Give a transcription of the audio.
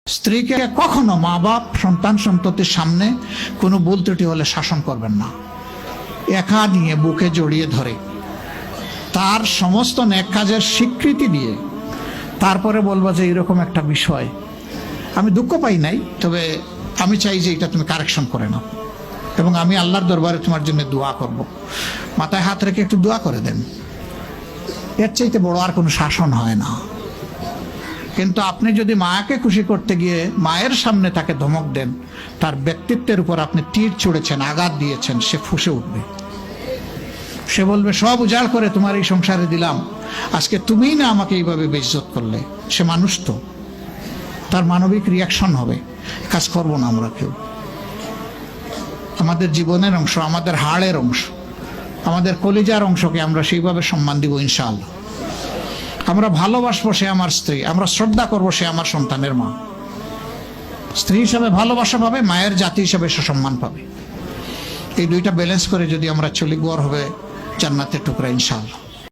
স্ত্রীকে কখনো মা বাপ সন্তান সন্ততির সামনে কোনো ভুল ত্রুটি হলে শাসন করবেন না। একা নিয়ে বুকে জড়িয়ে ধরে তার সমস্ত নেক কাজের স্বীকৃতি দিয়ে তারপরে বলবো যে এরকম একটা বিষয় আমি দুঃখ পাই নাই, তবে আমি চাই যে এটা তুমি কারেকশন করে নাও এবং আমি আল্লাহর দরবারে তোমার জন্য দোয়া করব। মাথায় হাত রেখে একটু দোয়া করে দেন। এর চাইতে বড় আর কোনো শাসন হয় না। কিন্তু আপনি যদি মাকে খুশি করতে গিয়ে মায়ের সামনে তাকে ধমক দেন, তার ব্যক্তিত্বের উপর আপনি তীর ছুঁড়েছেন, আঘাত দিয়েছেন, সে ফুঁসে উঠবে। সে বলবে সব উজাড় করে তোমার এই সংসারে দিলাম, আজকে তুমিই না আমাকে এইভাবে বেইজ্জত করলে। সে মানুষ তো, তার মানবিক রিয়াকশন হবে। কাজ করবো না আমরা কেউ। আমাদের জীবনের অংশ, আমাদের হাড়ের অংশ, আমাদের কলিজার অংশকে আমরা সেইভাবে সম্মান দিব ইনশাআল্লাহ। আমরা ভালোবাসবো সে আমার স্ত্রী, আমরা শ্রদ্ধা করবো সে আমার সন্তানের মা। স্ত্রী হিসাবে ভালোবাসা পাবে, মায়ের জাতি হিসাবে সে সম্মান পাবে। এই দুইটা ব্যালেন্স করে যদি আমরা চলি, গড় হবে জান্নাতের টুকরা ইনশাআল্লাহ।